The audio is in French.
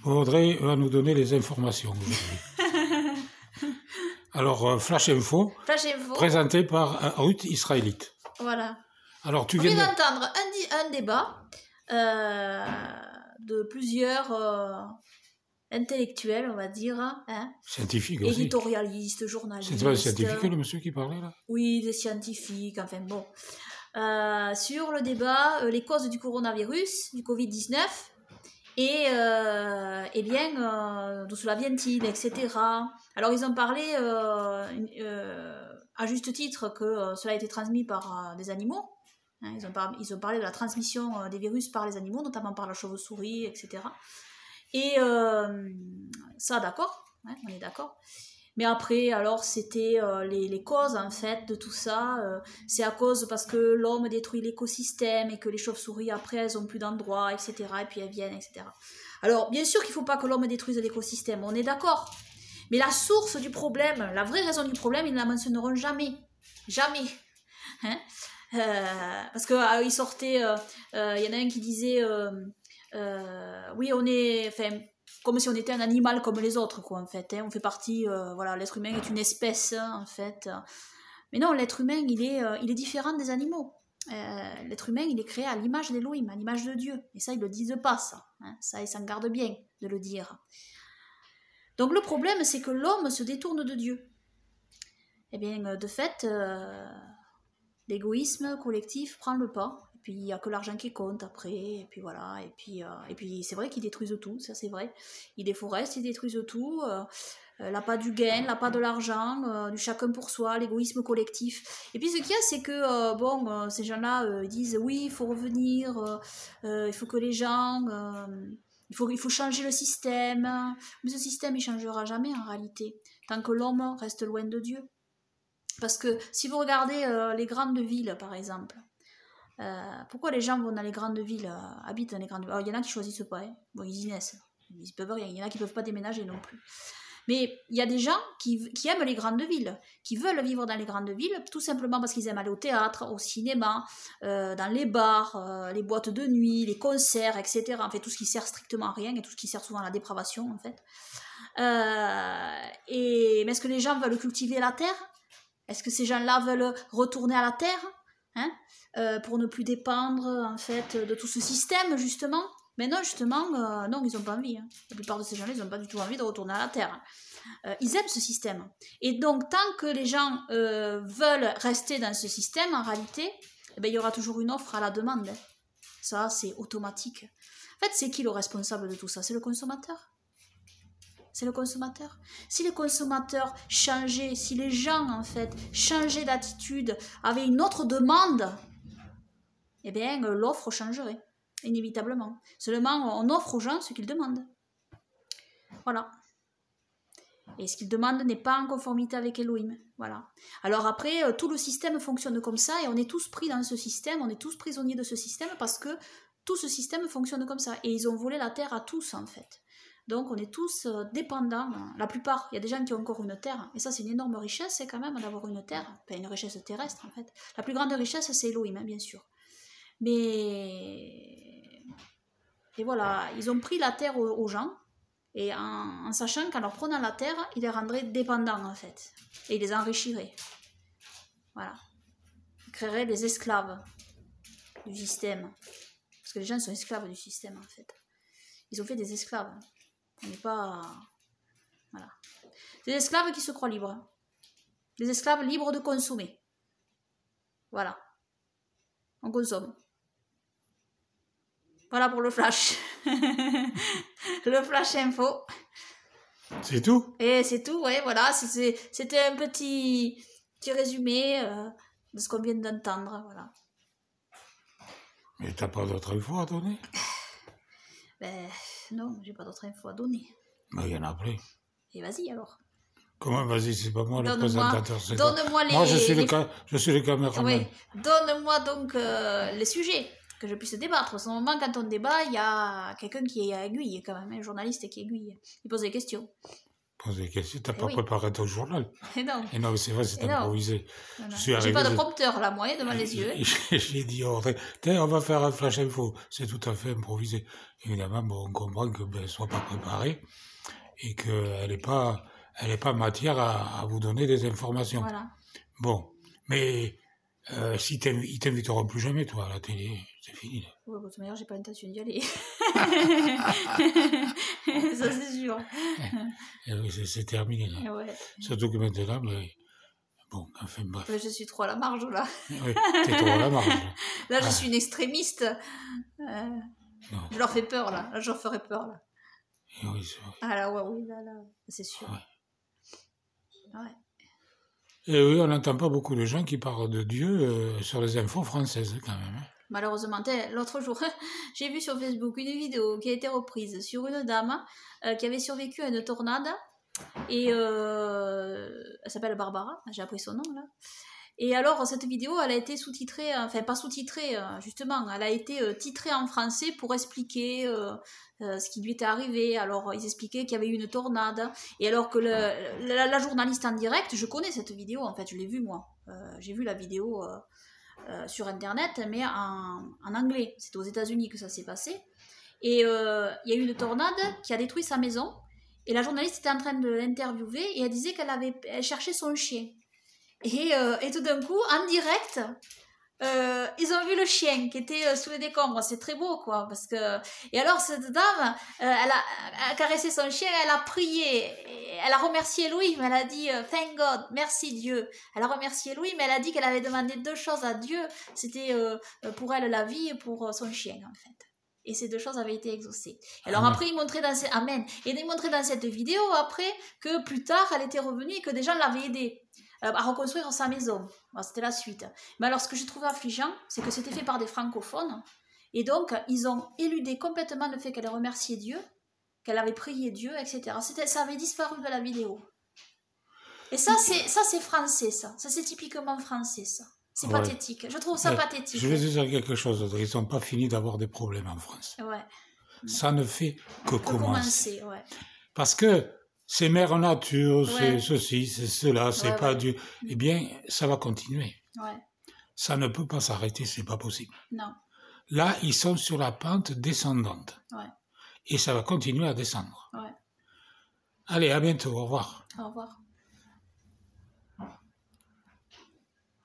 Audrey va nous donner les informations aujourd'hui. Alors, Flash Info, présenté par Ruth Israélite. Voilà. Alors, on vient d'entendre un débat de plusieurs intellectuels, on va dire. Hein, scientifiques aussi. Éditorialistes, journalistes. C'était pas un scientifique, le monsieur qui parlait là? Oui, des scientifiques, enfin bon. Sur le débat, les causes du coronavirus, du Covid-19, et d'où cela vient-il, etc. Alors ils ont parlé à juste titre que cela a été transmis par des animaux. Hein, ils ont parlé de la transmission des virus par les animaux, notamment par la chauve-souris, etc. Et ça, d'accord, hein, on est d'accord. Mais après, alors, c'était les causes, en fait, de tout ça. C'est à cause parce que l'homme détruit l'écosystème et que les chauves-souris, après, elles n'ont plus d'endroit, etc. Et puis elles viennent, etc. Alors, bien sûr qu'il ne faut pas que l'homme détruise l'écosystème, on est d'accord. Mais la source du problème, la vraie raison du problème, ils ne la mentionneront jamais. Jamais. Hein, parce qu'il sortait, il y en a un qui disait, oui, on est... Enfin, comme si on était un animal comme les autres, quoi, en fait. Hein. On fait partie, voilà, l'être humain est une espèce, hein, en fait. Mais non, l'être humain, il est différent des animaux. L'être humain, il est créé à l'image d'Elohim, à l'image de Dieu. Et ça, ils ne le disent pas, ça. Hein. Ça, ils s'en gardent bien de le dire. Donc le problème, c'est que l'homme se détourne de Dieu. Eh bien, de fait, l'égoïsme collectif prend le pas. Puis il n'y a que l'argent qui compte après, et puis voilà, et puis c'est vrai qu'ils détruisent tout, ça c'est vrai. Ils déforestent, ils détruisent tout, l'appât du gain, l'appât de l'argent, du chacun pour soi, l'égoïsme collectif. Et puis ce qu'il y a, c'est que, ces gens-là disent, oui, il faut revenir, il faut que les gens, il faut changer le système, mais ce système, il ne changera jamais en réalité, tant que l'homme reste loin de Dieu. Parce que si vous regardez les grandes villes, par exemple, pourquoi les gens vont dans les grandes villes, habitent dans les grandes villes? Alors, il y en a qui choisissent pas, hein. Bon, ils y naissent, ils peuvent rien, il y en a qui peuvent pas déménager non plus. Mais il y a des gens qui aiment les grandes villes, qui veulent vivre dans les grandes villes, tout simplement parce qu'ils aiment aller au théâtre, au cinéma, dans les bars, les boîtes de nuit, les concerts, etc. En fait, tout ce qui sert strictement à rien et tout ce qui sert souvent à la dépravation, en fait. Mais est-ce que les gens veulent cultiver la terre? Est-ce que ces gens-là veulent retourner à la terre, hein, pour ne plus dépendre en fait de tout ce système justement? Mais non, justement, non, ils n'ont pas envie. Hein. La plupart de ces gens-là, ils n'ont pas du tout envie de retourner à la terre. Ils aiment ce système. Et donc, tant que les gens veulent rester dans ce système, en réalité, eh bien, il y aura toujours une offre à la demande. Hein. Ça, c'est automatique. En fait, c'est qui le responsable de tout ça? C'est le consommateur. C'est le consommateur. Si les consommateurs changeaient, si les gens, en fait, changeaient d'attitude, avaient une autre demande, eh bien, l'offre changerait, inévitablement. Seulement, on offre aux gens ce qu'ils demandent. Voilà. Et ce qu'ils demandent n'est pas en conformité avec Elohim. Voilà. Alors après, tout le système fonctionne comme ça, et on est tous pris dans ce système, on est tous prisonniers de ce système, parce que tout ce système fonctionne comme ça. Et ils ont volé la terre à tous, en fait. Donc on est tous dépendants, la plupart, il y a des gens qui ont encore une terre, et ça c'est une énorme richesse, c'est quand même d'avoir une terre, enfin une richesse terrestre en fait. La plus grande richesse c'est Elohim, hein, bien sûr. Mais... Et voilà, ils ont pris la terre aux gens, et en sachant qu'en leur prenant la terre, ils les rendraient dépendants en fait, et ils les enrichiraient. Voilà. Ils créeraient des esclaves du système, parce que les gens sont esclaves du système en fait. Ils ont fait des esclaves. On n'est pas... Voilà. Des esclaves qui se croient libres. Des esclaves libres de consommer. Voilà. On consomme. Voilà pour le flash. Le flash info. C'est tout? Et c'est tout, ouais, voilà. C'était un petit résumé de ce qu'on vient d'entendre, voilà. Mais t'as pas d'autres infos à donner? Ben, non, j'ai pas d'autres infos à donner. Ben, il y en a plein. Et vas-y, alors. Comment, vas-y, c'est pas moi le présentateur. Donne-moi les... Moi, je suis le caméraman. Oui, donne-moi donc les sujets, que je puisse débattre. En ce moment, quand on débat, il y a quelqu'un qui est aiguille, quand même, un journaliste qui est aiguille. Il pose des questions. poses des questions. Tu n'as pas préparé ton journal. Et non. Et non, c'est vrai, c'est improvisé. J'ai pas de prompteur, là, moi, devant les yeux. J'ai dit, on va faire un flash info. C'est tout à fait improvisé. Évidemment, bon, on comprend qu'elle ne soit pas préparée et qu'elle n'est pas matière à vous donner des informations. Voilà. Bon, mais ils t'inviteront plus jamais, toi, à la télé. C'est fini. Là. Ouais, de toute manière, j'ai pas l'intention d'y aller. Ça, c'est sûr. Oui, c'est terminé, là. Ouais. Surtout que maintenant, mais... Bon, enfin, bref. Je suis trop à la marge, là. Oui, t'es trop à la marge. Là, je suis une extrémiste. Je leur fais peur, là. Là, je leur ferai peur, là. Et oui, c'est vrai. Ah là, ouais, oui, là, c'est sûr. Ouais. Et oui, on n'entend pas beaucoup de gens qui parlent de Dieu sur les infos françaises, quand même. Malheureusement, l'autre jour, j'ai vu sur Facebook une vidéo qui a été reprise sur une dame qui avait survécu à une tornade. Et elle s'appelle Barbara, j'ai appris son nom là. Et alors cette vidéo elle a été sous-titrée, enfin pas sous-titrée justement, elle a été titrée en français pour expliquer ce qui lui était arrivé. Alors ils expliquaient qu'il y avait eu une tornade et alors que la journaliste en direct, je connais cette vidéo en fait, je l'ai vue moi, j'ai vu la vidéo sur internet mais en anglais, c'était aux États-Unis que ça s'est passé et il y a eu une tornade qui a détruit sa maison. Et la journaliste était en train de l'interviewer et elle disait qu'elle cherchait son chien. Et tout d'un coup, en direct, ils ont vu le chien qui était sous les décombres. C'est très beau, quoi. Et alors, cette dame, elle a caressé son chien, elle a prié. Elle a remercié Louis, mais elle a dit « Thank God, merci Dieu ». Elle a remercié Louis, mais elle a dit qu'elle avait demandé 2 choses à Dieu. C'était pour elle la vie et pour son chien, en fait. Et ces 2 choses avaient été exaucées. Alors après, il montrait dans cette vidéo après que plus tard, elle était revenue et que des gens l'avaient aidée à reconstruire sa maison. Bon, c'était la suite. Mais alors, ce que j'ai trouvé affligeant, c'est que c'était fait par des francophones. Et donc, ils ont éludé complètement le fait qu'elle ait remercié Dieu, qu'elle avait prié Dieu, etc. Ça avait disparu de la vidéo. Et ça, c'est français, ça. Ça, c'est typiquement français, ça. C'est pathétique. Je trouve ça pathétique. Je vais te dire quelque chose d'autre. Ils n'ont pas fini d'avoir des problèmes en France. Ouais. Ça ne fait que commencer. Ouais. Parce que c'est mère nature, c'est ceci, c'est cela, c'est pas Dieu. Eh bien, ça va continuer. Ouais. Ça ne peut pas s'arrêter, c'est pas possible. Non. Là, ils sont sur la pente descendante. Ouais. Et ça va continuer à descendre. Ouais. Allez, à bientôt. Au revoir. Au revoir.